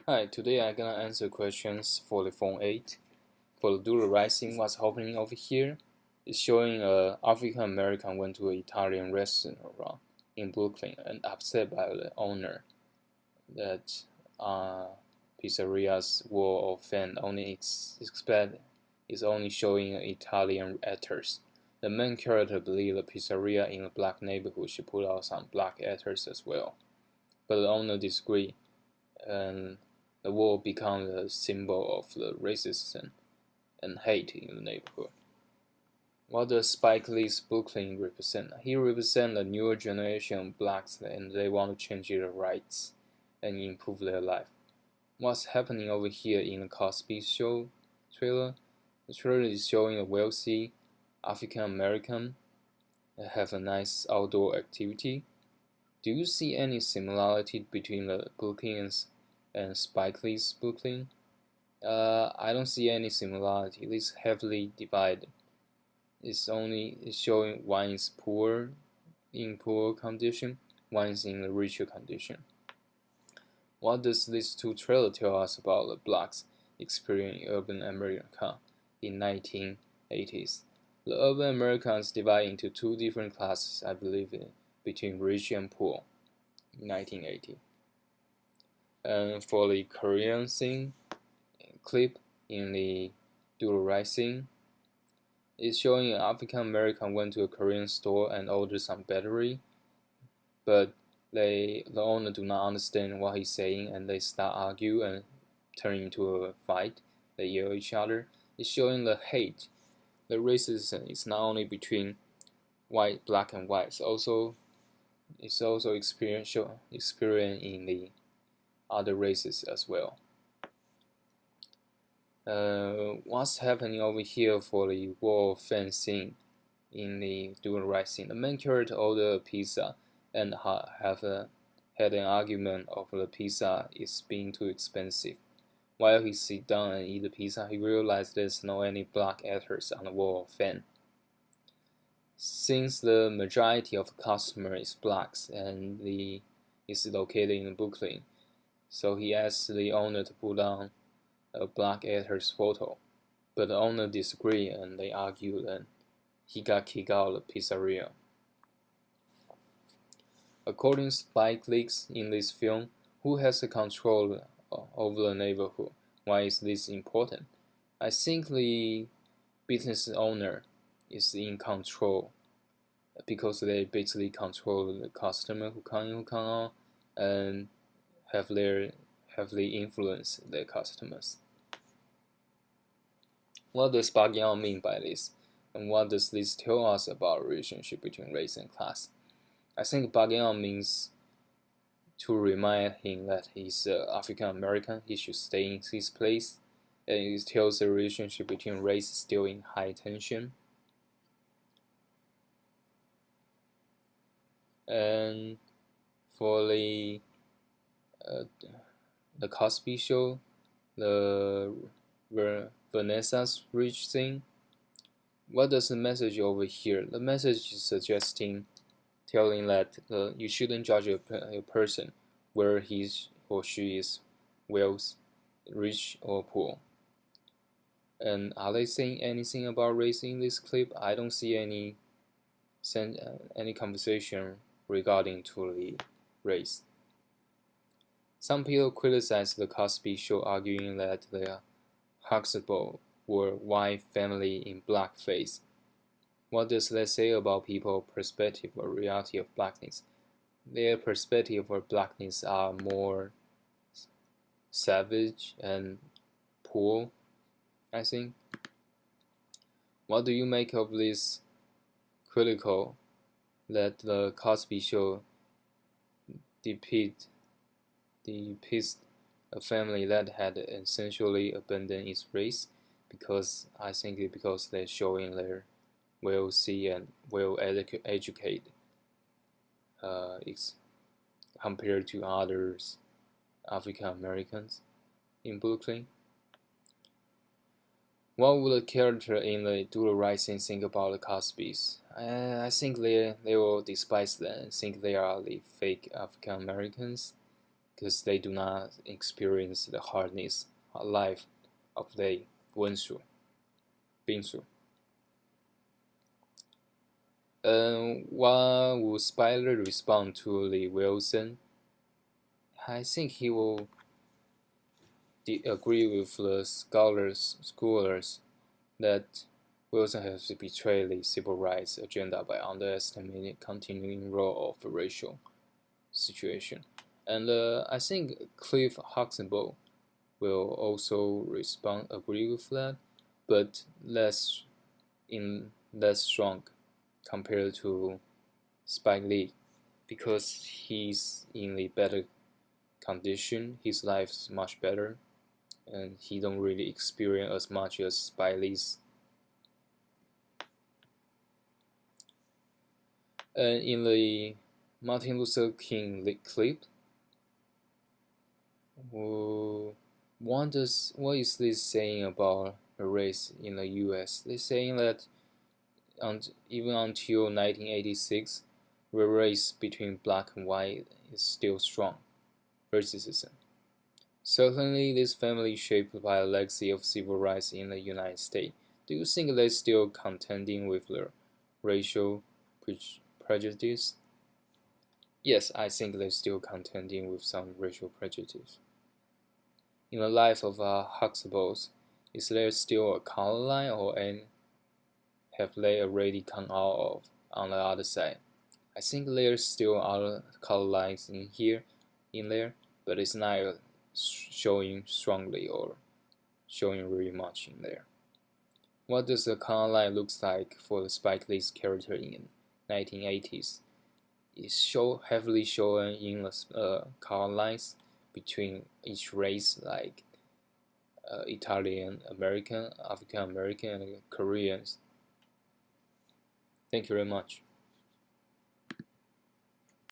Hi, today I'm gonna answer questions for the phone 8. For the dual rising, what's happening over here is showing a African American went to an Italian restaurant in Brooklyn and upset by the owner that pizzeria's wall of fan only expect is only showing Italian actors. The main character believes the pizzeria in a black neighborhood should put out some black actors as well, but the owner disagrees, and the wall becomes a symbol of the racism and hate in the neighborhood. What does Spike Lee's Brooklyn represent? He represents the newer generation of blacks and they want to change their rights and improve their life. What's happening over here in the Cosby Show trailer? The trailer is showing a wealthy African American that have a nice outdoor activity. Do you see any similarity between the Brooklyns and Spike Lee's Brooklyn? I don't see any similarity. It is heavily divided. It's showing one is in poor condition, one is in a richer condition. What does these two trailers tell us about the blacks experience in urban America in 1980s? The urban Americans divide into two different classes, I believe, between rich and poor in 1980. And for the Korean scene clip in the Dual Rising, it's showing an African American went to a Korean store and ordered some battery, but the owner do not understand what he's saying and they start argue and turn into a fight. They yell at each other. It's showing the hate. The racism is not only between black and white. It's also experienced in the other races as well. What's happening over here for the wall fencing in the Dual Rising? The main character ordered a pizza and had an argument over the pizza is being too expensive. While he sit down and eat the pizza, he realized there's no any black actors on the wall of fan. Since the majority of customers is blacks and is located in Brooklyn, so he asked the owner to put on a black actor's photo, but the owner disagreed and they argued and he got kicked out of the pizzeria. According to Spike Lee in this film, who has the control over the neighborhood? Why is this important? I think the business owner is in control because they basically control the customer who come in, who come out, and heavily influence their customers. What does Bagyan mean by this? And what does this tell us about the relationship between race and class? I think Bagyan means to remind him that he's African American, he should stay in his place, and it tells the relationship between race is still in high tension. And for the Cosby Show, the Vanessa's rich thing, what does the message over here? The message is telling that you shouldn't judge a person whether he or she is wealth, rich or poor. And are they saying anything about race in this clip? I don't see any conversation regarding to the race. Some people criticize the Cosby Show, arguing that the Huxtable were white family in blackface. What does that say about people's perspective or reality of blackness? Their perspective of blackness are more savage and poor, I think. What do you make of this critical that the Cosby Show depicts a family that had essentially abandoned its race? Because I think it's because they're showing their wealthy and well-educated compared to others African Americans in Brooklyn. What would the character in the Dual Rising think about the Cosbys? I think they will despise them and think they are the fake African Americans. because they do not experience the hardness of life of they went through, been through. What would Spiley respond to Lee Wilson? I think he will agree with the scholars that Wilson has betrayed the civil rights agenda by underestimating the continuing role of the racial situation. And I think Cliff Huxtable will also agree with that, but less strong compared to Spike Lee, because he's in a better condition. His life is much better, and he don't really experience as much as Spike Lee's. And in the Martin Luther King clip, what is this saying about the race in the U.S.? They're saying that even until 1986, the race between black and white is still strong. Racism. Certainly, this family is shaped by a legacy of civil rights in the United States. Do you think they're still contending with the racial prejudice? Yes, I think they're still contending with some racial prejudice. In the life of Huxtables, is there still a color line, or have they already come out of on the other side? I think there's still other color lines in there, but it's not showing strongly or showing very much in there. What does the color line looks like for the Spike Lee's character in 1980s? It's heavily shown in the color lines between each race, like Italian American, African American, and Koreans. Thank you very much.